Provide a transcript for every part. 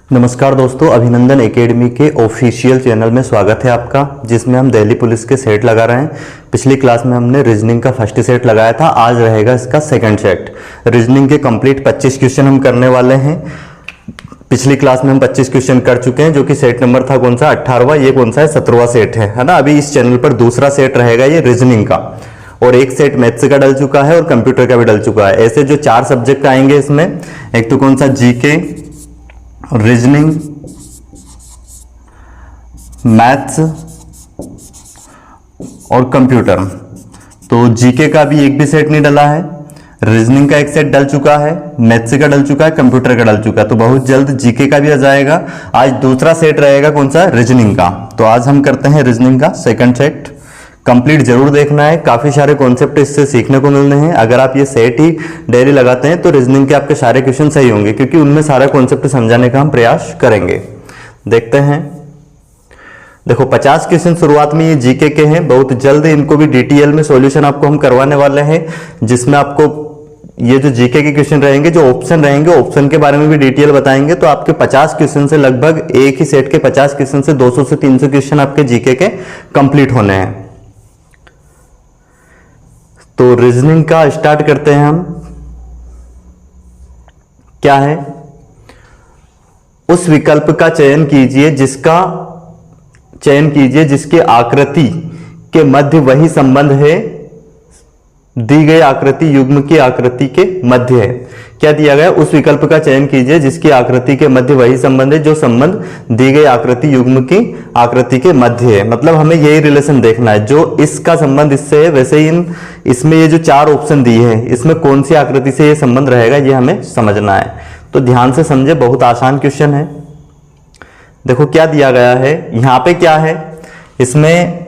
नमस्कार दोस्तों, अभिनंदन एकेडमी के ऑफिशियल चैनल में स्वागत है आपका, जिसमें हम दिल्ली पुलिस के सेट लगा रहे हैं। पिछली क्लास में हमने रीजनिंग का फर्स्ट सेट लगाया था, आज रहेगा इसका सेकंड सेट। रीजनिंग के कंप्लीट 25 क्वेश्चन हम करने वाले हैं। पिछली क्लास में हम 25 क्वेश्चन कर चुके हैं, जो कि सेट नंबर था कौन सा 18वां, ये कौन सा है 17वां सेट है ना। अभी इस चैनल पर दूसरा सेट रहेगा ये रीजनिंग का, और एक सेट मैथ्स का डल चुका है और कंप्यूटर का भी डल चुका है। ऐसे जो 4 सब्जेक्ट आएंगे इसमें, एक तो कौन सा जीके, रीजनिंग, मैथ्स और कंप्यूटर। तो जीके का भी एक भी सेट नहीं डला है, रीजनिंग का एक सेट डल चुका है, मैथ्स का डल चुका है, कंप्यूटर का डल चुका है। तो बहुत जल्द जीके का भी आ जाएगा। आज दूसरा सेट रहेगा कौन सा, रीजनिंग का। तो आज हम करते हैं रीजनिंग का सेकंड सेट। कंप्लीट जरूर देखना है, काफी सारे कॉन्सेप्ट इससे सीखने को मिलने हैं। अगर आप ये सेट ही डेली लगाते हैं तो रीजनिंग के आपके सारे क्वेश्चन सही होंगे, क्योंकि उनमें सारा कॉन्सेप्ट समझाने का हम प्रयास करेंगे। देखते हैं। देखो 50 क्वेश्चन शुरुआत में ये जीके के हैं। बहुत जल्द इनको भी डिटेल में सॉल्यूशन आपको हम करवाने वाले हैं, जिसमें आपको ये जो जीके के क्वेश्चन रहेंगे, जो ऑप्शन रहेंगे, ऑप्शन के बारे में भी डिटेल बताएंगे। तो आपके 50 क्वेश्चन से लगभग एक ही सेट के 50 क्वेश्चन से 200 से 300 क्वेश्चन आपके जीके के कंप्लीट होने हैं। तो रीजनिंग का स्टार्ट करते हैं हम। क्या है, उस विकल्प का चयन कीजिए जिसके आकृति के मध्य वही संबंध है, दी गई आकृति युग्म की आकृति के मध्य है। क्या दिया गया, उस विकल्प का चयन कीजिए जिसकी आकृति के मध्य वही संबंध है जो संबंध दी गई आकृति युग्म की आकृति के मध्य है। मतलब हमें यही रिलेशन देखना है, जो इसका संबंध इससे है, वैसे ही इसमें ये जो 4 ऑप्शन दिए हैं, इसमें कौन सी आकृति से ये संबंध रहेगा, ये हमें समझना है। तो ध्यान से समझे, बहुत आसान क्वेश्चन है। देखो क्या दिया गया है यहां पे, क्या है इसमें,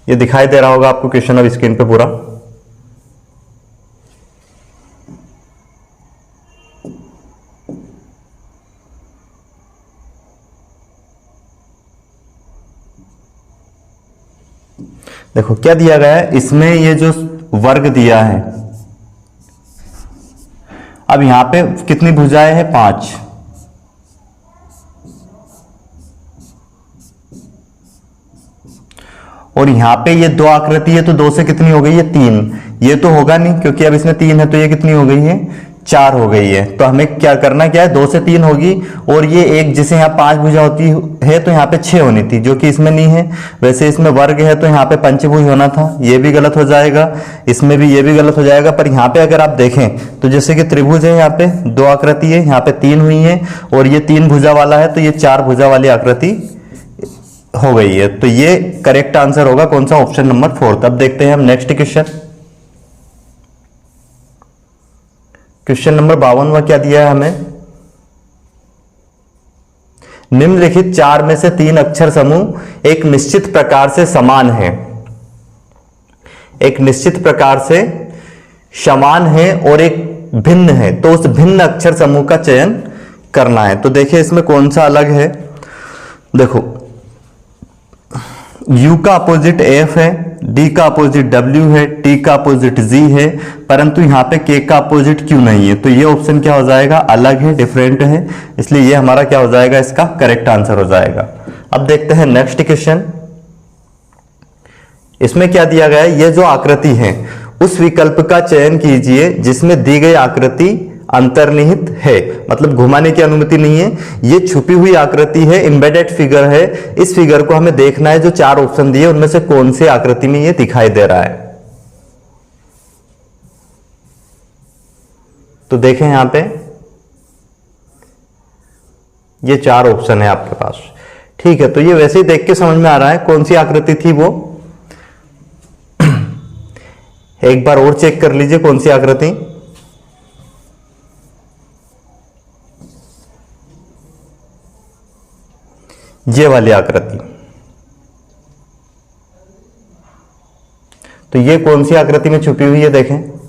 ये दिखाई दे रहा होगा आपको क्वेश्चन अब स्क्रीन पे पूरा। देखो क्या दिया गया है इसमें, ये जो वर्ग दिया है, अब यहां पे कितनी भुजाएं हैं, 5। और यहां पे ये 2 आकृति है, तो 2 से कितनी हो गई है, 3। ये तो होगा नहीं, क्योंकि अब इसमें 3 है, तो ये कितनी हो गई है, 4 हो गई है। तो हमें क्या करना, क्या है, 2 से 3 होगी। और ये एक, जिसे यहाँ 5 भुजा होती है, तो यहाँ पे 6 होनी थी, जो कि इसमें नहीं है। वैसे इसमें वर्ग है, तो यहाँ पे पंचभुज होना था, ये भी गलत हो जाएगा। इसमें भी ये भी गलत हो जाएगा। पर यहाँ पे अगर आप देखें तो जैसे कि त्रिभुज है, यहाँ पे 2 आकृति है, यहाँ पे 3 हुई है, और ये 3 भुजा वाला है, तो ये 4 भुजा वाली आकृति हो गई है। तो ये करेक्ट आंसर होगा कौन सा, ऑप्शन नंबर 4। अब देखते हैं हम नेक्स्ट क्वेश्चन। क्वेश्चन नंबर 52वां क्या दिया है हमें, निम्नलिखित 4 में से 3 अक्षर समूह एक निश्चित प्रकार से समान है, एक निश्चित प्रकार से समान है और एक भिन्न है। तो उस भिन्न अक्षर समूह का चयन करना है। तो देखिए इसमें कौन सा अलग है। देखो U का अपोजिट F है, D का अपोजिट W है, T का अपोजिट Z है, परंतु यहाँ पे K का अपोजिट Q नहीं है। तो ये ऑप्शन क्या हो जाएगा, अलग है, डिफरेंट है, इसलिए ये हमारा क्या हो जाएगा, इसका करेक्ट आंसर हो जाएगा। अब देखते हैं नेक्स्ट क्वेश्चन। इसमें क्या दिया गया है, ये जो आकृति है, उस विकल्प का चयन कीजिए जिसमें दी गई आकृति अंतर्निहित है, मतलब घुमाने की अनुमति नहीं है। ये छुपी हुई आकृति है, एम्बेडेड फिगर है। इस फिगर को हमें देखना है, जो 4 ऑप्शन दिए उनमें से कौन सी आकृति में ये दिखाई दे रहा है। तो देखें यहां पे ये 4 ऑप्शन है आपके पास, ठीक है। तो ये वैसे ही देख के समझ में आ रहा है कौन सी आकृति थी वो। एक बार और चेक कर लीजिए कौन सी आकृति, ये वाली आकृति। तो ये कौन सी आकृति में छुपी हुई है, देखें।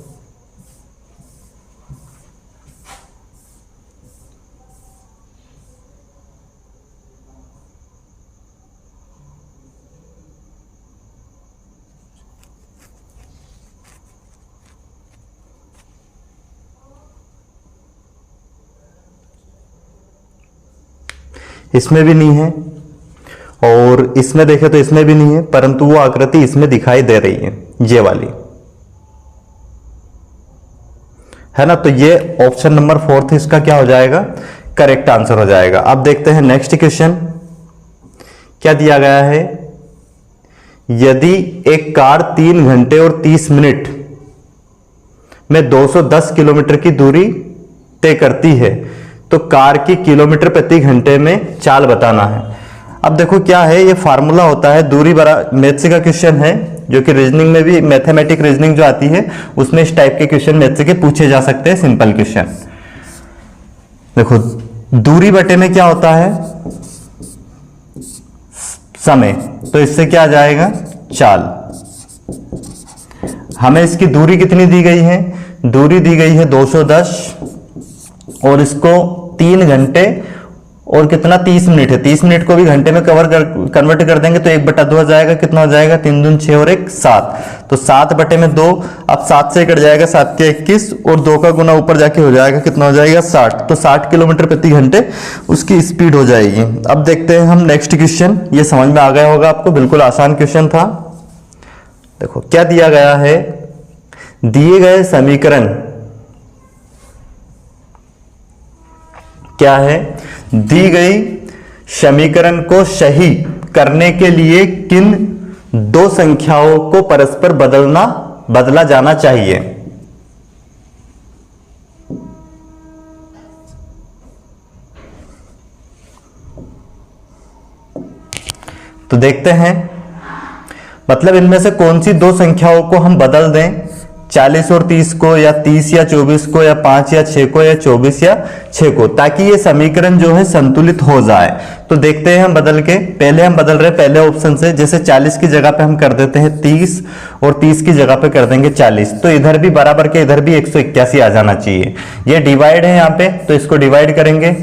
इसमें भी नहीं है, और इसमें देखें तो इसमें भी नहीं है, परंतु वो आकृति इसमें दिखाई दे रही है, ये वाली है ना। तो ये ऑप्शन नंबर 4 इसका क्या हो जाएगा, करेक्ट आंसर हो जाएगा। अब देखते हैं नेक्स्ट क्वेश्चन क्या दिया गया है। यदि एक कार 3 घंटे और 30 मिनट में 210 किलोमीटर की दूरी तय करती है तो कार की किलोमीटर प्रति घंटे में चाल बताना है। अब देखो क्या है, ये फार्मूला होता है दूरी बरा, मैथ्स का क्वेश्चन है जो कि रीजनिंग में भी, मैथमेटिक रीजनिंग जो आती है उसमें इस टाइप के क्वेश्चन मैथ्स के पूछे जा सकते हैं, सिंपल क्वेश्चन। देखो दूरी बटे में क्या होता है, समय, तो इससे क्या आ जाएगा, चाल। हमें इसकी दूरी कितनी दी गई है, दूरी दी गई है 210 और इसको 3 घंटे और कितना 30 मिनट है, 30 मिनट को भी घंटे में कन्वर्ट कर देंगे तो 1/2 हो जाएगा, कितना हो जाएगा 3 दूनी 6 और 1 7, तो 7 बटे में 2, अब 7 से कट जाएगा 7 के 21 और 2 का गुना ऊपर जाके हो जाएगा, कितना हो जाएगा 60, तो 60 किलोमीटर प्रति घंटे उसकी स्पीड हो जाएगी। अब देखते हैं हम नेक्स्ट क्वेश्चन, ये समझ में आ गया होगा आपको, बिल्कुल आसान क्वेश्चन था। देखो क्या दिया गया है, दिए गए समीकरण क्या है, दी गई समीकरण को सही करने के लिए किन दो संख्याओं को परस्पर बदला जाना चाहिए। तो देखते हैं, मतलब इनमें से कौन सी दो संख्याओं को हम बदल दें, 40 और 30 को, या 30 या 24 को, या 5 या 6 को, या 24 या 6 को, ताकि ये समीकरण जो है संतुलित हो जाए। तो देखते हैं हम बदल के, पहले हम बदल रहे पहले ऑप्शन से, जैसे 40 की जगह पे हम कर देते हैं 30 और 30 की जगह पे कर देंगे 40, तो इधर भी बराबर के इधर भी 181 आ जाना चाहिए। ये डिवाइड है यहाँ पे, तो इसको डिवाइड करेंगे,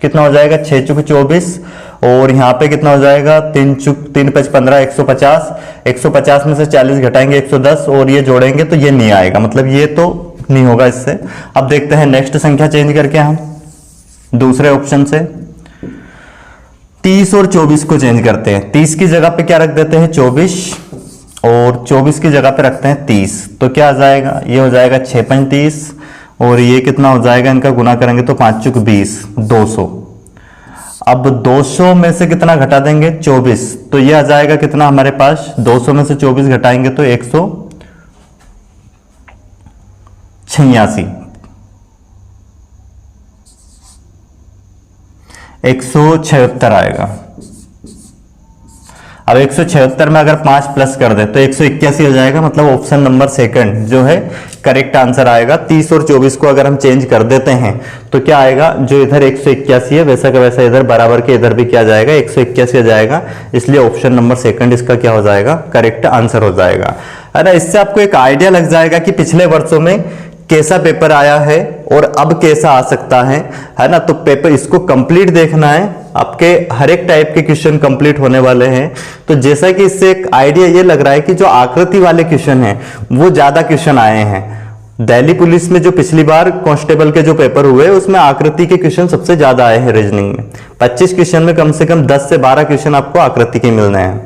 कितना हो जाएगा 6 चुक 24 और यहाँ पे कितना हो जाएगा 3 चुक 3 5 15 150, 150 में से 40 घटाएंगे 110 और ये जोड़ेंगे तो ये नहीं आएगा, मतलब ये तो नहीं होगा इससे। अब देखते हैं नेक्स्ट संख्या चेंज करके हम दूसरे ऑप्शन से 30 और 24 को चेंज करते हैं। 30 की जगह पे क्या रख देते हैं 24 और 24 की जगह पे रखते हैं 30, तो क्या आ जाएगा, ये हो जाएगा 6 5 30 और ये कितना हो जाएगा, इनका गुना करेंगे तो 5 चुक 20 200। अब 200 में से कितना घटा देंगे 24, तो ये आ जाएगा कितना हमारे पास, 200 में से 24 घटाएंगे तो 176 आएगा। अब 176 में अगर 5 प्लस कर दे तो 181 हो जाएगा, मतलब ऑप्शन नंबर सेकंड जो है करेक्ट आंसर आएगा। 30 और 24 को अगर हम चेंज कर देते हैं तो क्या आएगा, जो इधर 181 है वैसा का वैसा इधर बराबर के इधर भी क्या जाएगा 181 हो जाएगा, इसलिए ऑप्शन नंबर सेकंड इसका क्या हो जाएगा, करेक्ट आंसर हो जाएगा, है ना। इससे आपको एक आइडिया लग जाएगा कि पिछले वर्षों में कैसा पेपर आया है और अब कैसा आ सकता है ना। तो पेपर इसको कंप्लीट देखना है, आपके हर एक टाइप के क्वेश्चन कंप्लीट होने वाले हैं। तो जैसा कि इससे एक आइडिया ये लग रहा है कि जो आकृति वाले क्वेश्चन हैं वो ज्यादा क्वेश्चन आए हैं। दिल्ली पुलिस में जो पिछली बार कांस्टेबल के जो पेपर हुए उसमें आकृति के क्वेश्चन सबसे ज्यादा आए हैं रीजनिंग में। 25 क्वेश्चन में कम से कम 10 से 12 क्वेश्चन आपको आकृति के मिलने हैं।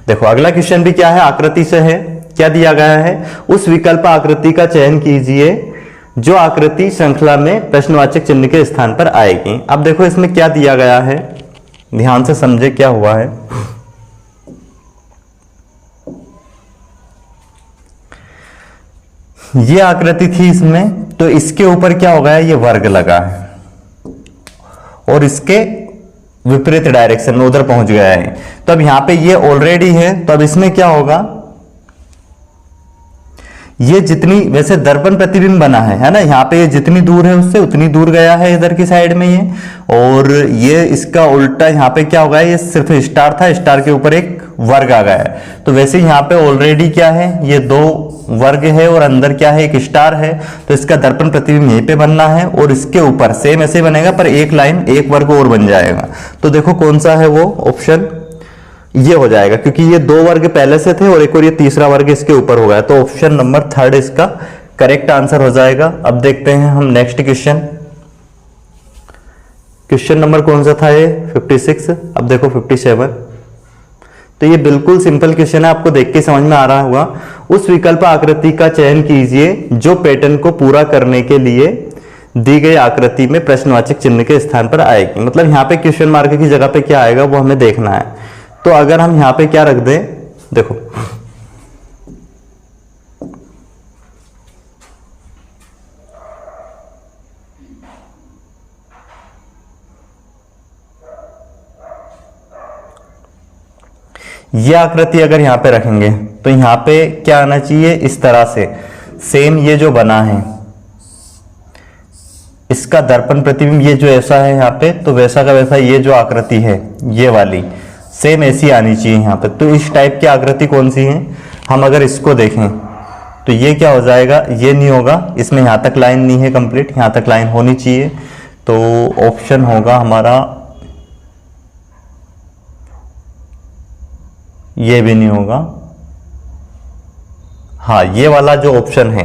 देखो अगला क्वेश्चन भी क्या है, आकृति से है। क्या दिया गया है, उस विकल्प आकृति का चयन कीजिए जो आकृति श्रृंखला में प्रश्नवाचक चिन्ह के स्थान पर आएगी। अब देखो इसमें क्या दिया गया है, ध्यान से समझे क्या हुआ है। ये आकृति थी इसमें, तो इसके ऊपर क्या हो गया, ये वर्ग लगा है और इसके विपरीत डायरेक्शन में उधर पहुंच गया है। तो अब यहां पे ये ऑलरेडी है, तो अब इसमें क्या होगा, ये जितनी वैसे दर्पण प्रतिबिंब बना है ना, यहाँ पे ये जितनी दूर है उससे उतनी दूर गया है इधर की साइड में ये, और ये इसका उल्टा यहाँ पे क्या होगा, ये सिर्फ स्टार था, स्टार के ऊपर एक वर्ग आ गया है। तो वैसे यहाँ पे ऑलरेडी क्या है, ये 2 वर्ग है और अंदर क्या है, एक स्टार है, तो इसका दर्पण प्रतिबिंब यहीं पे बनना है और इसके ऊपर सेम ऐसे बनेगा पर एक लाइन एक वर्ग और बन जाएगा। तो देखो कौन सा है वो ऑप्शन, ये हो जाएगा, क्योंकि ये 2 वर्ग पहले से थे और एक और ये तीसरा वर्ग इसके ऊपर हो गया, तो ऑप्शन नंबर 3 इसका करेक्ट आंसर हो जाएगा। अब देखते हैं हम नेक्स्ट क्वेश्चन क्वेश्चन नंबर कौन सा था ये 56, अब देखो 57। तो ये बिल्कुल सिंपल क्वेश्चन है, आपको देख के समझ में आ रहा होगा। उस विकल्प आकृति का चयन कीजिए जो पैटर्न को पूरा करने के लिए दी गई आकृति में प्रश्नवाचक चिन्ह के स्थान पर आएगी। मतलब यहाँ पे क्वेश्चन मार्क की जगह पे क्या आएगा वो हमें देखना है। तो अगर हम यहाँ पे क्या रख दें, देखो ये आकृति अगर यहाँ पे रखेंगे तो यहाँ पे क्या आना चाहिए, इस तरह से सेम ये जो बना है इसका दर्पण प्रतिबिंब ये जो ऐसा है यहाँ पे, तो वैसा का वैसा ये जो आकृति है ये वाली सेम ऐसी आनी चाहिए यहाँ पे। तो इस टाइप की आकृति कौन सी है, हम अगर इसको देखें तो ये क्या हो जाएगा, ये नहीं होगा, इसमें यहाँ तक लाइन नहीं है कंप्लीट, यहाँ तक लाइन होनी चाहिए। तो ऑप्शन होगा हमारा, ये भी नहीं होगा, हाँ ये वाला जो ऑप्शन है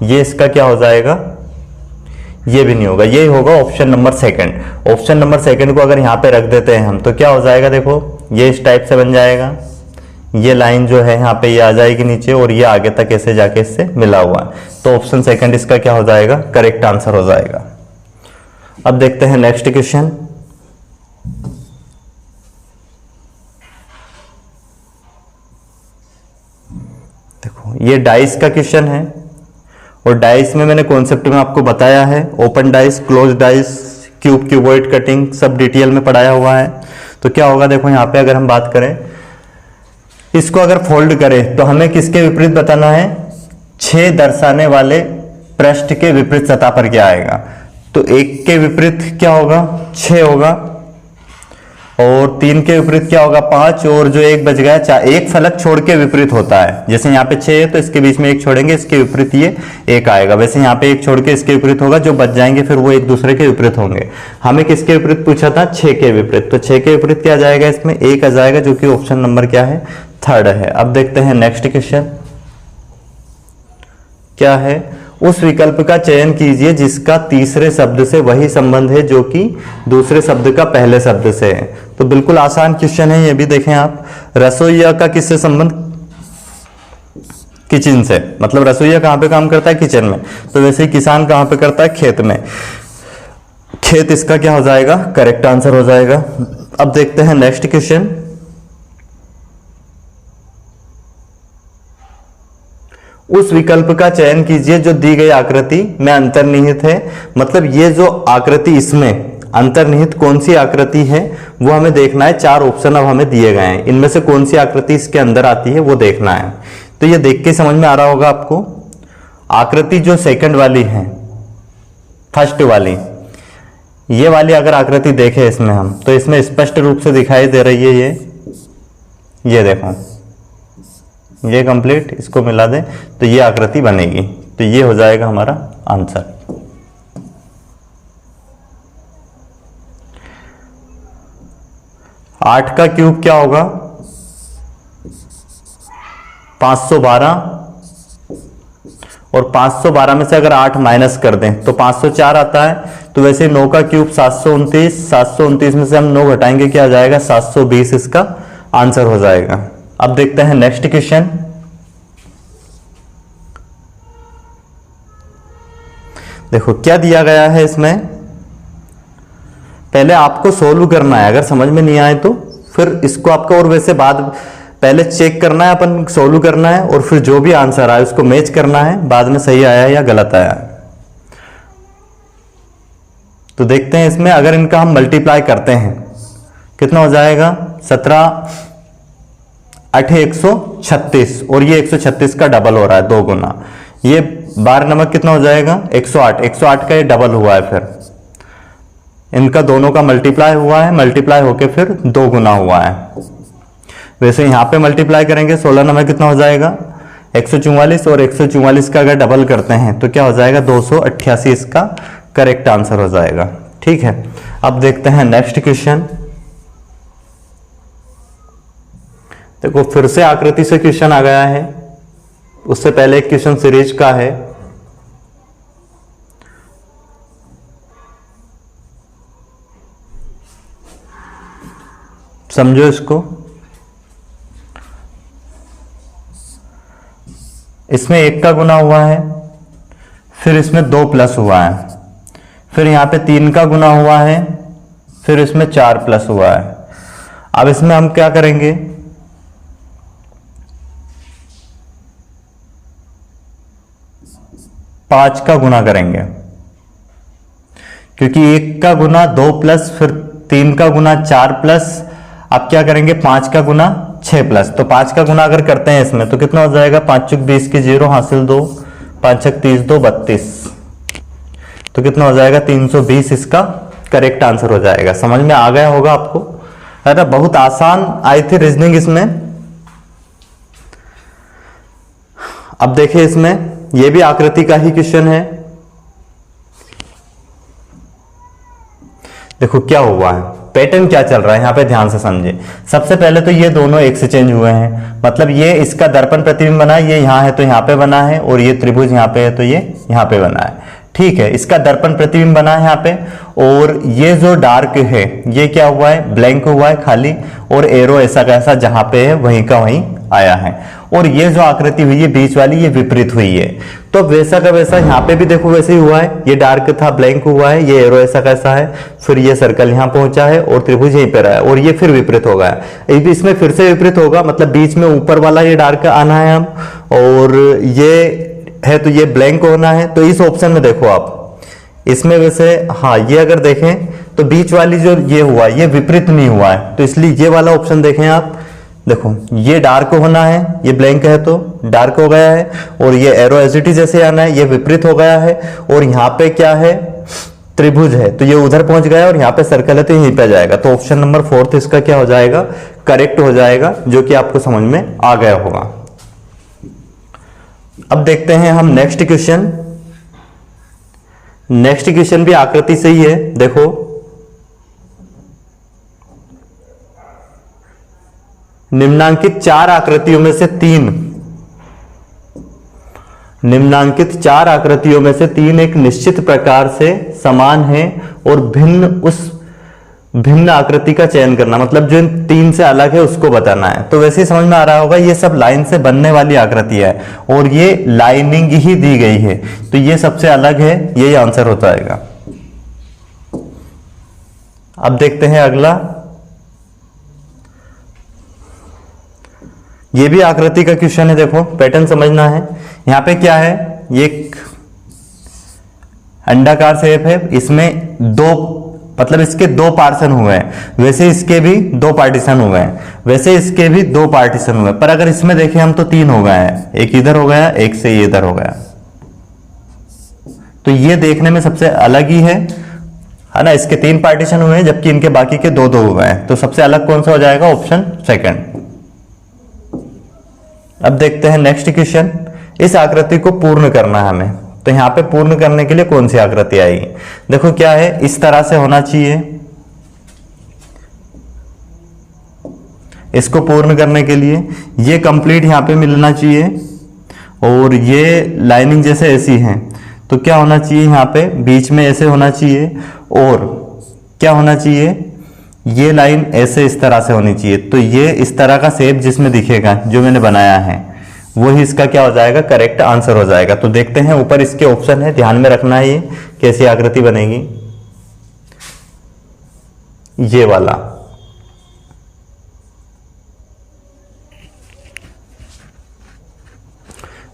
ये इसका क्या हो जाएगा, ये भी नहीं होगा, ये होगा option number second. Option number second को अगर यहाँ पे रख देते हैं हम तो क्या हो जाएगा, देखो ये इस टाइप से बन जाएगा, ये लाइन जो है यहाँ पे ये आ जाएगी नीचे और ये आगे तक ऐसे जाके इससे मिला हुआ है। तो ऑप्शन सेकंड इसका क्या हो जाएगा, करेक्ट आंसर हो जाएगा। अब देखते हैं नेक्स्ट क्वेश्चन। देखो ये डाइस का क्वेश्चन है और डाइस में मैंने कॉन्सेप्ट में आपको बताया है, open dice, close dice, cube, cuboid cutting सब डिटेल में पढ़ाया हुआ है। तो क्या होगा, देखो यहाँ पे अगर हम बात करें, इसको अगर फोल्ड करें तो हमें किसके विपरीत बताना है, 6 दर्शाने वाले पृष्ठ के विपरीत सतह पर क्या आएगा। तो 1 के विपरीत क्या होगा, 6 होगा, और 3 के विपरीत क्या होगा, 5, और जो 1 बच गया 4। एक फलक छोड़ के विपरीत होता है, जैसे यहाँ पे 6 है तो इसके बीच में 1 छोड़ेंगे, इसके विपरीत ये 1 आएगा। वैसे यहाँ पे 1 छोड़ के इसके विपरीत होगा, जो बच जाएंगे फिर वो एक दूसरे के विपरीत होंगे। हमें किसके विपरीत पूछा था, 6 के विपरीत। तो 6 के विपरीत क्या आ जाएगा, इसमें 1 आ जाएगा, जो कि ऑप्शन नंबर क्या है, 3rd है। अब देखते हैं नेक्स्ट क्वेश्चन क्या है। उस विकल्प का चयन कीजिए जिसका तीसरे शब्द से वही संबंध है जो कि दूसरे शब्द का पहले शब्द से है। तो बिल्कुल आसान क्वेश्चन है ये भी, देखें आप। रसोइया का किससे संबंध, किचन से, मतलब रसोइया कहां पे काम करता है, किचन में। तो वैसे ही किसान कहां पे करता है, खेत में। खेत इसका क्या हो जाएगा, करेक्ट आंसर हो जाएगा। अब देखते हैं नेक्स्ट क्वेश्चन। उस विकल्प का चयन कीजिए जो दी गई आकृति में अंतर्निहित है। मतलब ये जो आकृति इसमें अंतर्निहित कौन सी आकृति है वो हमें देखना है। 4 ऑप्शन अब हमें दिए गए हैं, इनमें से कौन सी आकृति इसके अंदर आती है वो देखना है। तो ये देख के समझ में आ रहा होगा आपको। आकृति जो सेकंड वाली है, फर्स्ट वाली, ये वाली अगर आकृति देखें इसमें हम, तो इसमें स्पष्ट रूप से दिखाई दे रही है ये देखो, ये कंप्लीट, इसको मिला दें तो ये आकृति बनेगी। तो ये हो जाएगा हमारा आंसर। आठ का क्यूब क्या होगा, 512, और 512 में से अगर 8 माइनस कर दें तो 504 आता है। तो वैसे 9 का क्यूब 729, 729 में से हम 9 घटाएंगे, क्या आ जाएगा, 720 इसका आंसर हो जाएगा। अब देखते हैं नेक्स्ट क्वेश्चन। देखो क्या दिया गया है इसमें, पहले आपको सोल्व करना है, अगर समझ में नहीं आए तो फिर इसको आपको, और वैसे बाद पहले चेक करना है, अपन सोल्व करना है, और फिर जो भी आंसर आए उसको मैच करना है, बाद में सही आया है या गलत आया है। तो देखते हैं इसमें, अगर इनका हम मल्टीप्लाई करते हैं कितना हो जाएगा, 17 8 136, और ये 136 का डबल हो रहा है 2 गुना। ये 12 नमक कितना हो जाएगा, 108, 108 का ये डबल हुआ है, फिर इनका दोनों का मल्टीप्लाई हुआ है, मल्टीप्लाई होके फिर 2 गुना हुआ है। वैसे यहाँ पे मल्टीप्लाई करेंगे, 16 नमक कितना हो जाएगा, 144, और 144 का अगर डबल करते हैं तो क्या हो जाएगा, 288 इसका करेक्ट आंसर हो जाएगा। ठीक है, अब देखते हैं नेक्स्ट क्वेश्चन। देखो फिर से आकृति से क्वेश्चन आ गया है, उससे पहले एक क्वेश्चन सीरीज का है। समझो इसको। इसमें 1 का गुना हुआ है, फिर इसमें 2 प्लस हुआ है, फिर यहां पे 3 का गुना हुआ है, फिर इसमें 4 प्लस हुआ है। अब इसमें हम क्या करेंगे, 5 का गुना करेंगे, क्योंकि 1 का गुना 2 प्लस, फिर 3 का गुना 4 प्लस, अब क्या करेंगे 5 का गुना 6 प्लस। तो 5 का गुना अगर करते हैं इसमें तो कितना हो जाएगा, 5 चुक 20 के 0 हासिल 2, 5 छक 30 2 32, तो कितना हो जाएगा 320 इसका करेक्ट आंसर हो जाएगा। समझ में आ गया होगा आपको, है ना। बहुत आसान आई थी रीजनिंग इसमें। अब देखिए इसमें ये भी आकृति का ही क्वेश्चन है। देखो क्या हुआ है, पैटर्न क्या चल रहा है यहां पे, ध्यान से समझे। सबसे पहले तो ये दोनों एक से चेंज हुए हैं, मतलब ये इसका दर्पण प्रतिबिंब बना है, ये यहां है तो यहां पे बना है, और ये त्रिभुज यहां पे है तो ये यहां पे बना है। ठीक है, इसका दर्पण प्रतिबिंब बना है यहाँ पे, और ये जो डार्क है ये क्या हुआ है, ब्लैंक हुआ है खाली, और एरो ऐसा कैसा जहां पे है वहीं का वहीं आया है। और ये जो आकृति हुई है बीच वाली, ये विपरीत हुई है। तो वैसा का वैसा यहाँ पे भी देखो वैसे ही हुआ है, ये डार्क था ब्लैंक हुआ है, ये एरो ऐसा कैसा है, फिर ये सर्कल यहाँ पहुंचा है और त्रिभुज यहीं पे रहा है, और ये फिर विपरीत हो गया। इसमें फिर से विपरीत होगा, मतलब बीच में ऊपर वाला ये डार्क आना है हम, और ये है तो ये ब्लैंक होना है। तो इस ऑप्शन में देखो आप, इसमें वैसे हाँ ये अगर देखें तो बीच वाली जो ये हुआ ये विपरीत नहीं हुआ है, तो इसलिए ये वाला ऑप्शन देखें आप। देखो ये डार्क होना है, ये ब्लैंक है तो डार्क हो गया है, और ये एरो एज इट इज जैसे आना है, ये विपरीत हो गया है, और यहाँ पे क्या है त्रिभुज है तो ये उधर पहुंच गया, और यहाँ पे सर्कल है तो यहीं पे जाएगा। तो ऑप्शन नंबर 4 इसका क्या हो जाएगा, करेक्ट हो जाएगा, जो कि आपको समझ में आ गया होगा। अब देखते हैं हम नेक्स्ट क्वेश्चन। नेक्स्ट क्वेश्चन भी आकृति से ही है। देखो निम्नांकित 4 आकृतियों में से 3, निम्नांकित 4 आकृतियों में से 3 एक निश्चित प्रकार से समान है और भिन्न आकृति का चयन करना, मतलब जो इन 3 से अलग है उसको बताना है। तो वैसे ही समझ में आ रहा होगा, ये सब लाइन से बनने वाली आकृति है, और ये लाइनिंग ही दी गई है, तो ये सबसे अलग है, यही आंसर हो जाएगा। अब देखते हैं अगला, ये भी आकृति का क्वेश्चन है। देखो पैटर्न समझना है। यहां पे क्या है, ये एक अंडाकार शेप है, इसमें 2 मतलब इसके 2 पार्टीशन हुए हैं, वैसे इसके भी 2 पार्टीशन हुए हैं, वैसे इसके भी 2 पार्टीशन हुए हैं, पर अगर इसमें देखें हम तो 3 हो गए हैं, एक इधर हो गया, एक से ये इधर हो गया। तो ये देखने में सबसे अलग ही है ना। इसके 3 पार्टीशन हुए हैं जबकि इनके बाकी के 2-2 हुए हैं, तो सबसे अलग कौन सा हो जाएगा, ऑप्शन सेकंड। अब देखते हैं नेक्स्ट क्वेश्चन। इस आकृति को पूर्ण करना है हमें, तो यहां पे पूर्ण करने के लिए कौन सी आकृति आएगी। देखो क्या है, इस तरह से होना चाहिए, इसको पूर्ण करने के लिए ये कंप्लीट यहां पे मिलना चाहिए, और ये लाइनिंग जैसे ऐसी है तो क्या होना चाहिए, यहां पे बीच में ऐसे होना चाहिए, और क्या होना चाहिए, ये लाइन ऐसे इस तरह से होनी चाहिए। तो ये इस तरह का शेप जिसमें दिखेगा जो मैंने बनाया है वही इसका क्या हो जाएगा, करेक्ट आंसर हो जाएगा। तो देखते हैं, ऊपर इसके ऑप्शन है, ध्यान में रखना है ये कैसी आकृति बनेगी, ये वाला।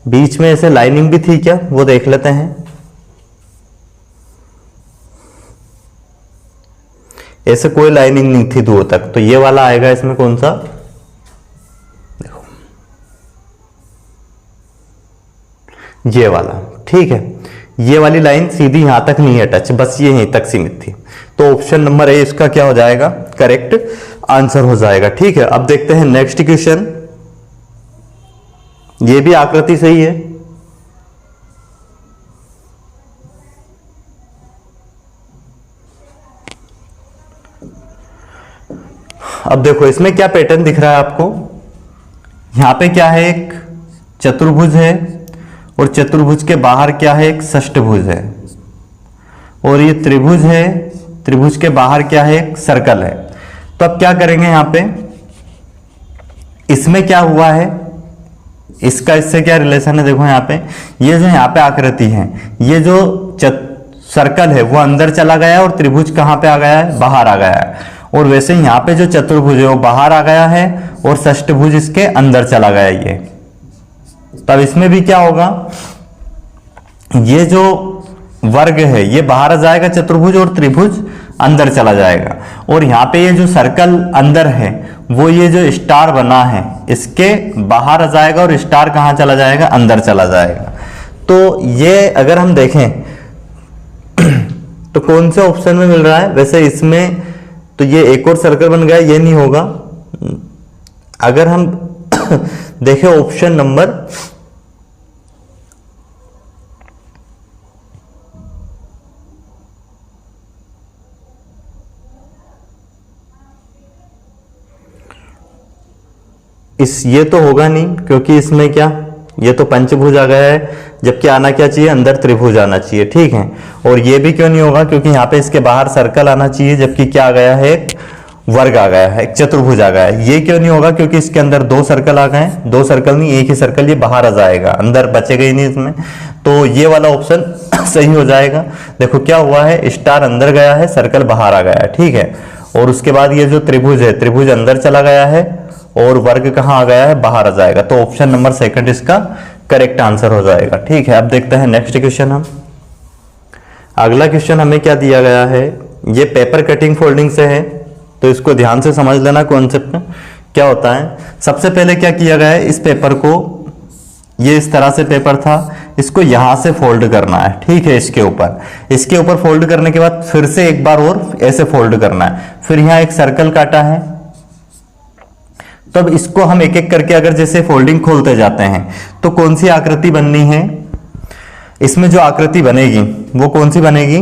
बीच में ऐसे लाइनिंग भी थी क्या, वो देख लेते हैं। ऐसे कोई लाइनिंग नहीं थी दूर तक, तो ये वाला आएगा इसमें कौन सा, देखो ये वाला। ठीक है, ये वाली लाइन सीधी यहां तक नहीं है टच, बस ये यहीं तक सीमित थी, तो ऑप्शन नंबर ए इसका क्या हो जाएगा, करेक्ट आंसर हो जाएगा। ठीक है, अब देखते हैं नेक्स्ट क्वेश्चन। ये भी आकृति सही है। अब देखो इसमें क्या पैटर्न दिख रहा है आपको, यहां पे क्या है, एक चतुर्भुज है, और चतुर्भुज के बाहर क्या है, एक षष्ठभुज है, और ये त्रिभुज है, त्रिभुज के बाहर क्या है, एक सर्कल है। तो अब क्या करेंगे यहां पे, इसमें क्या हुआ है, इसका इससे क्या रिलेशन है, देखो यहां पे ये जो यहां पे आकृति है, ये जो सर्कल है वो अंदर चला गया है और त्रिभुज कहां पे आ गया है, बाहर आ गया है। और वैसे यहां पे जो चतुर्भुज है वो बाहर आ गया है और षष्ठभुज इसके अंदर चला गया ये। तब इसमें भी क्या होगा, ये जो वर्ग है ये बाहर आ जाएगा चतुर्भुज और त्रिभुज अंदर चला जाएगा। और यहाँ पे ये जो सर्कल अंदर है वो ये जो स्टार बना है इसके बाहर आ जाएगा और स्टार कहाँ चला जाएगा, अंदर चला जाएगा। तो ये अगर हम देखें तो कौन से ऑप्शन में मिल रहा है, वैसे इसमें तो ये एक और सर्कल बन गया, ये नहीं होगा। अगर हम देखें ऑप्शन नंबर ये तो होगा नहीं, क्योंकि इसमें क्या, ये तो पंचभुज आ गया है, जबकि आना क्या चाहिए, अंदर त्रिभुज आना चाहिए, ठीक है। और ये भी क्यों नहीं होगा, क्योंकि यहाँ पे इसके बाहर सर्कल आना चाहिए, जबकि क्या आ गया है, एक वर्ग आ गया है, एक चतुर्भुज आ गया है। ये क्यों नहीं होगा, क्योंकि इसके अंदर दो सर्कल आ गए, दो सर्कल नहीं एक ही सर्कल, ये बाहर आ जाएगा, अंदर बचेगा ही नहीं इसमें। तो ये वाला ऑप्शन सही हो जाएगा। देखो क्या हुआ है, स्टार अंदर गया है, सर्कल बाहर आ गया है, ठीक है। और उसके बाद ये जो त्रिभुज है, त्रिभुज अंदर चला गया है और वर्ग कहां आ गया है, बाहर आ जाएगा। तो ऑप्शन नंबर सेकंड इसका करेक्ट आंसर हो जाएगा, ठीक है। अब देखते हैं नेक्स्ट क्वेश्चन। हम अगला क्वेश्चन हमें क्या दिया गया है, ये पेपर कटिंग फोल्डिंग से है, तो इसको ध्यान से समझ लेना कॉन्सेप्ट क्या होता है। सबसे पहले क्या किया गया है, इस पेपर को, ये इस तरह से पेपर था, इसको यहां से फोल्ड करना है, ठीक है। इसके ऊपर फोल्ड करने के बाद फिर से एक बार और ऐसे फोल्ड करना है, फिर यहां एक सर्कल काटा है। तब इसको हम एक एक करके अगर जैसे फोल्डिंग खोलते जाते हैं तो कौन सी आकृति बननी है, इसमें जो आकृति बनेगी वो कौन सी बनेगी,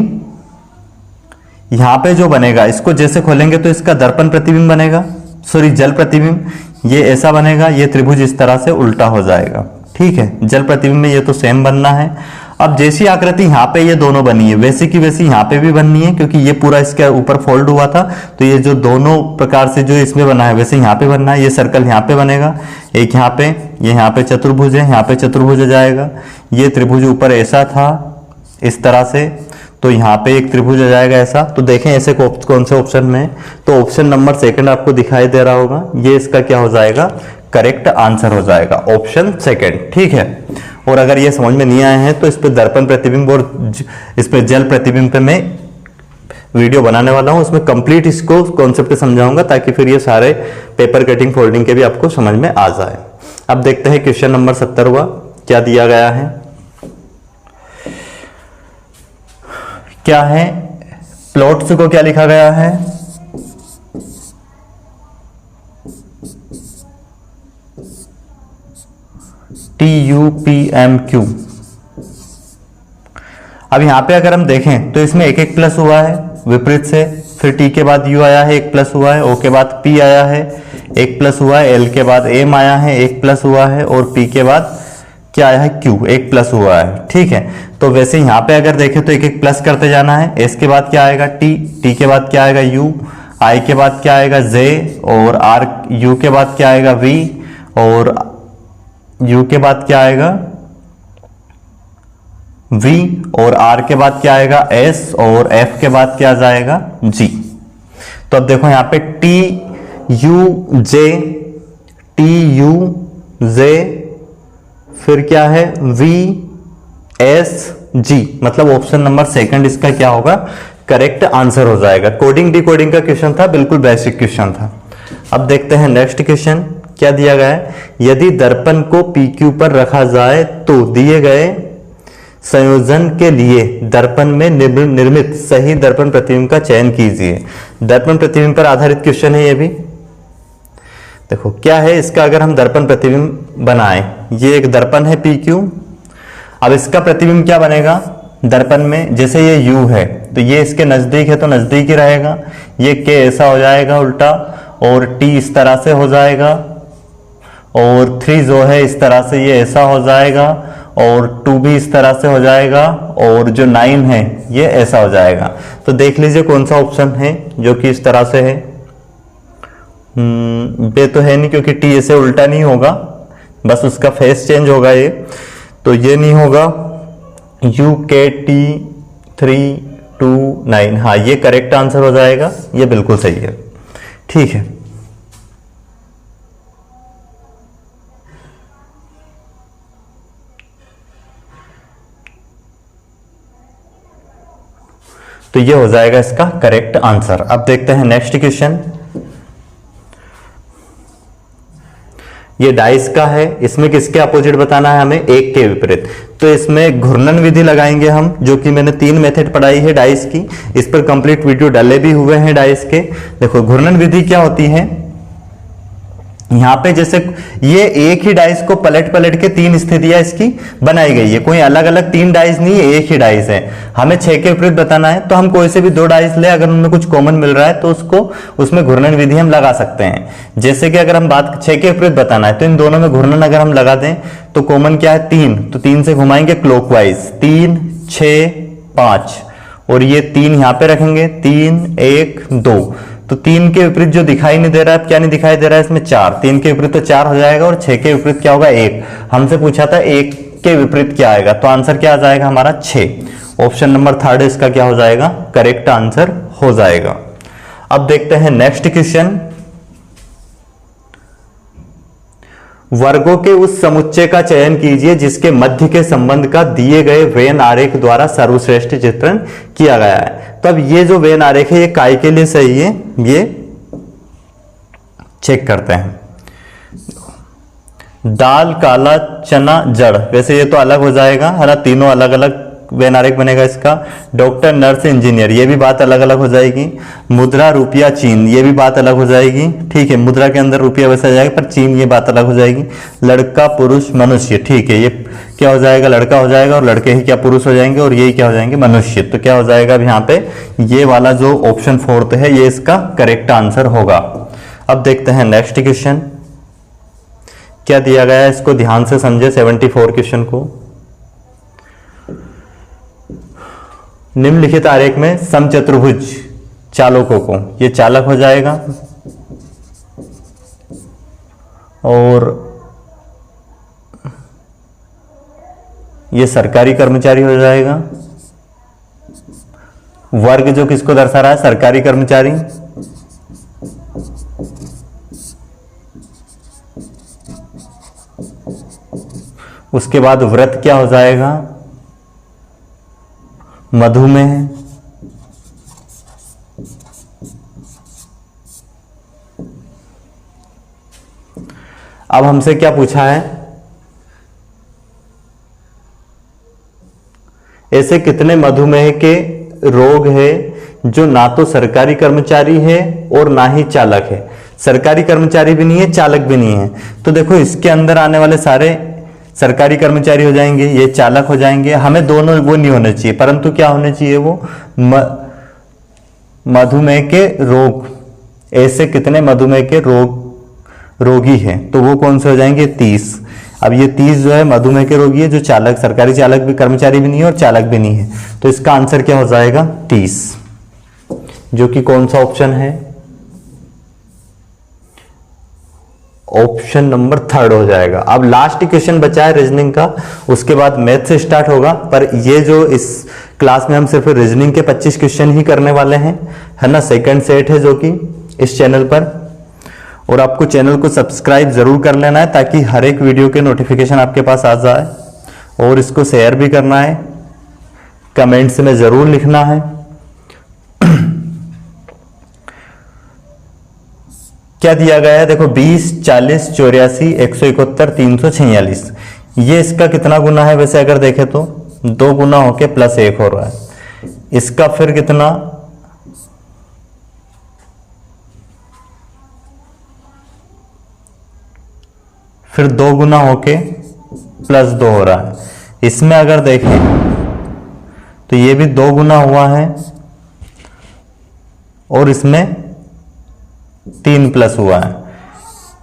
यहां पे जो बनेगा, इसको जैसे खोलेंगे तो इसका दर्पण प्रतिबिंब बनेगा, सॉरी जल प्रतिबिंब, ये ऐसा बनेगा, ये त्रिभुज इस तरह से उल्टा हो जाएगा, ठीक है। जल प्रतिबिंब में ये तो सेम बनना है। अब जैसी आकृति यहाँ पे ये दोनों बनी है वैसी की वैसी यहाँ पे भी बननी है, क्योंकि ये पूरा इसके ऊपर फोल्ड हुआ था, तो ये जो दोनों प्रकार से जो इसमें बना है वैसे यहाँ पे बनना है। ये सर्कल यहाँ पे बनेगा, एक यहाँ पे, ये यहाँ पे चतुर्भुज है, यहाँ पे चतुर्भुज आ जाएगा। ये त्रिभुज ऊपर ऐसा था इस तरह से, तो यहाँ पे एक त्रिभुज आ जाएगा ऐसा। तो देखें ऐसे कौन से ऑप्शन में, तो ऑप्शन नंबर सेकंड आपको दिखाई दे रहा होगा, ये इसका क्या हो जाएगा, करेक्ट आंसर हो जाएगा, ऑप्शन सेकंड, ठीक है। और अगर ये समझ में नहीं आए हैं तो इस पे दर्पण प्रतिबिंब और इस पे जल प्रतिबिंब पे मैं वीडियो बनाने वाला हूं, उसमें कंप्लीट इसको कॉन्सेप्ट समझाऊंगा, ताकि फिर ये सारे पेपर कटिंग फोल्डिंग के भी आपको समझ में आ जाए। अब देखते हैं क्वेश्चन नंबर 17 क्या दिया गया है। क्या है, प्लॉट्स को क्या लिखा गया है, TUPMQ। अब यहां पे अगर हम देखें तो इसमें एक एक प्लस हुआ है विपरीत से, फिर T के बाद U आया है, एक प्लस हुआ है, O के बाद P आया है, एक प्लस हुआ है, L के बाद M आया है, एक प्लस हुआ है, और P के बाद क्या आया है, Q, एक प्लस हुआ है, ठीक है। तो वैसे यहाँ पे अगर देखें तो एक एक प्लस करते जाना है। S के बाद क्या आएगा T, T के बाद क्या आएगा U, I के बाद क्या आएगा J, और R, U के बाद क्या आएगा V, और U के बाद क्या आएगा V, और R के बाद क्या आएगा S, और F के बाद क्या जाएगा G। तो अब देखो यहाँ पे TUJ, फिर क्या है VSG, मतलब ऑप्शन नंबर सेकंड इसका क्या होगा, करेक्ट आंसर हो जाएगा। कोडिंग डिकोडिंग का क्वेश्चन था, बिल्कुल बेसिक क्वेश्चन था। अब देखते हैं नेक्स्ट क्वेश्चन क्या दिया गया है। यदि दर्पण को PQ पर रखा जाए तो दिए गए संयोजन के लिए दर्पण में निर्मित सही दर्पण प्रतिबिंब का चयन कीजिए। दर्पण प्रतिबिंब पर आधारित क्वेश्चन है ये भी। देखो क्या है इसका, अगर हम दर्पण प्रतिबिंब बनाएं, ये एक दर्पण है PQ। अब इसका प्रतिबिंब क्या बनेगा दर्पण में, जैसे ये U है तो ये इसके नजदीक है तो नजदीक ही रहेगा, ये K ऐसा हो जाएगा उल्टा, और T इस तरह से हो जाएगा, और 3 जो है इस तरह से ये ऐसा हो जाएगा, और 2 भी इस तरह से हो जाएगा, और जो 9 है ये ऐसा हो जाएगा। तो देख लीजिए कौन सा ऑप्शन है जो कि इस तरह से है, बे तो है नहीं क्योंकि टी ऐसे उल्टा नहीं होगा, बस उसका फेस चेंज होगा ये, तो ये नहीं होगा। UK-T329, हाँ ये करेक्ट आंसर हो जाएगा, ये बिल्कुल सही है। ठीक है, तो ये हो जाएगा इसका करेक्ट आंसर। अब देखते हैं नेक्स्ट क्वेश्चन। ये डाइस का है, इसमें किसके अपोजिट बताना है हमें, एक के विपरीत। तो इसमें घूर्णन विधि लगाएंगे हम, जो कि मैंने 3 मेथड पढ़ाई है डाइस की, इस पर कंप्लीट वीडियो डाले भी हुए हैं डाइस के। देखो घूर्णन विधि क्या होती है, यहां पे जैसे ये एक ही डाइस को पलट पलट के 3 स्थितियां इसकी बनाई गई है, कोई अलग अलग 3 डाइस नहीं है, एक ही डाइस है। हमें 6 के विपरीत बताना है, तो हम कोई से भी 2 डाइस ले, अगर उनमें कुछ कॉमन मिल रहा है तो उसको उसमें घूर्णन विधि हम लगा सकते हैं। जैसे कि अगर हम बात 6 के विपरीत बताना है, तो इन दोनों में घूर्णन अगर हम लगा दें तो कॉमन क्या है, 3, तो 3 से घुमाएंगे क्लॉकवाइज, 3 6 5, और ये 3 यहां पे रखेंगे, 3 1 2, तो 3 के विपरीत जो दिखाई नहीं दे रहा है, क्या नहीं दिखाई दे रहा है इसमें, 4, 3 के विपरीत तो 4 हो जाएगा, और 6 के विपरीत क्या होगा, 1। हमसे पूछा था 1 के विपरीत क्या आएगा, तो आंसर क्या आ जाएगा हमारा 6। ऑप्शन नंबर 3 इसका क्या हो जाएगा, करेक्ट आंसर हो जाएगा। अब देखते हैं नेक्स्ट क्वेश्चन। वर्गों के उस समुच्चय का चयन कीजिए जिसके मध्य के संबंध का दिए गए वेन आरेख द्वारा सर्वश्रेष्ठ चित्रण किया गया है। तो अब ये जो वेन आरेख है ये काय के लिए सही है, ये चेक करते हैं। दाल, काला चना, जड़, वैसे ये तो अलग हो जाएगा है ना, तीनों अलग अलग वेन आरेख बनेगा इसका। डॉक्टर, नर्स, इंजीनियर, ये भी बात अलग अलग हो जाएगी। मुद्रा, रुपया, चीन, ये भी बात अलग हो जाएगी। ठीक है, मुद्रा के अंदर रुपया वैसा जाएगा, पर चीन ये बात अलग हो जाएगी। लड़का, पुरुष, मनुष्य, ठीक है, ये क्या हो जाएगा, लड़का हो जाएगा, और लड़के ही क्या पुरुष हो जाएंगे, और यही क्या हो जाएंगे, मनुष्य। तो क्या हो जाएगा अब यहाँ पे, ये वाला जो ऑप्शन 4 है ये इसका करेक्ट आंसर होगा। अब देखते हैं नेक्स्ट क्वेश्चन क्या दिया गया है, इसको ध्यान से समझे 74 क्वेश्चन को। निम्नलिखित आरेख में समचतुर्भुज चालकों को, ये चालक हो जाएगा, और ये सरकारी कर्मचारी हो जाएगा। वर्ग जो किसको दर्शा रहा है, सरकारी कर्मचारी। उसके बाद व्रत क्या हो जाएगा, मधुमेह। अब हमसे क्या पूछा है, ऐसे कितने मधुमेह के रोग है जो ना तो सरकारी कर्मचारी है और ना ही चालक है। सरकारी कर्मचारी भी नहीं है, चालक भी नहीं है। तो देखो इसके अंदर आने वाले सारे सरकारी कर्मचारी हो जाएंगे, ये चालक हो जाएंगे। हमें दोनों वो नहीं होने चाहिए, परंतु क्या होने चाहिए, वो मधुमेह के रोग, ऐसे कितने मधुमेह के रोगी हैं, तो वो कौन से हो जाएंगे, 30। अब ये 30 जो है मधुमेह के रोगी है, जो चालक, सरकारी चालक भी, कर्मचारी भी नहीं है और चालक भी नहीं है। तो इसका आंसर क्या हो जाएगा, 30, जो कि कौन सा ऑप्शन है, ऑप्शन नंबर 3 हो जाएगा। अब लास्ट क्वेश्चन बचा है रीजनिंग का, उसके बाद मैथ से स्टार्ट होगा। पर ये जो इस क्लास में हम सिर्फ रीजनिंग के 25 क्वेश्चन ही करने वाले हैं, है ना, सेकंड सेट है जो कि इस चैनल पर। और आपको चैनल को सब्सक्राइब जरूर कर लेना है ताकि हर एक वीडियो के नोटिफिकेशन आपके पास आ जाए, और इसको शेयर भी करना है, कमेंट्स में जरूर लिखना है। क्या दिया गया है, देखो 20, 40, 84, 171, 346, ये इसका कितना गुना है, वैसे अगर देखें तो 2 गुना होके प्लस 1 हो रहा है। इसका फिर कितना, फिर 2 गुना होके प्लस 2 हो रहा है। इसमें अगर देखें तो ये भी 2 गुना हुआ है, और इसमें 3 प्लस हुआ है,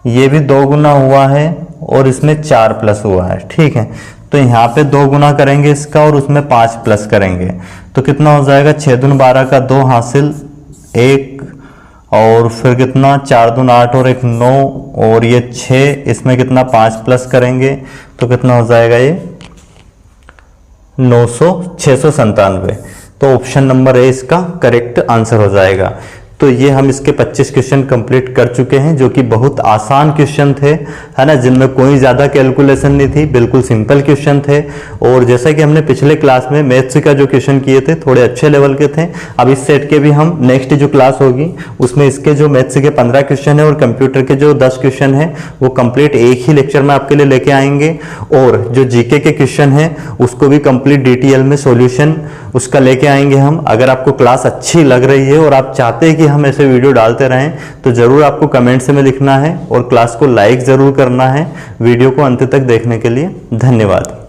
ये भी 2 गुना हुआ है, और इसमें 4 प्लस हुआ है। ठीक है, तो यहाँ पे 2 गुना करेंगे इसका, और उसमें 5 प्लस करेंगे, तो कितना हो जाएगा, 6 दूनी 12 का 2 हासिल 1, और फिर कितना 4 दून 8 और 1 9 और ये 6, इसमें कितना 5 प्लस करेंगे तो कितना हो जाएगा ये 697। तो ऑप्शन नंबर ए इसका करेक्ट आंसर हो जाएगा। तो ये हम इसके 25 क्वेश्चन कंप्लीट कर चुके हैं जो कि बहुत आसान क्वेश्चन थे, है ना, जिनमें कोई ज़्यादा कैलकुलेशन नहीं थी, बिल्कुल सिंपल क्वेश्चन थे। और जैसा कि हमने पिछले क्लास में मैथ्स का जो क्वेश्चन किए थे थोड़े अच्छे लेवल के थे, अब इस सेट के भी हम नेक्स्ट जो क्लास होगी उसमें इसके जो मैथ्स के 15 क्वेश्चन है और कंप्यूटर के जो 10 क्वेश्चन है वो कंप्लीट एक ही लेक्चर में आपके लिए लेके आएंगे। और जो जीके के क्वेश्चन है उसको भी कंप्लीट डिटेल में सॉल्यूशन उसका लेके आएंगे हम। अगर आपको क्लास अच्छी लग रही है और आप चाहते हैं कि हम ऐसे वीडियो डालते रहें तो जरूर आपको कमेंट्स में लिखना है और क्लास को लाइक जरूर करना है। वीडियो को अंत तक देखने के लिए धन्यवाद।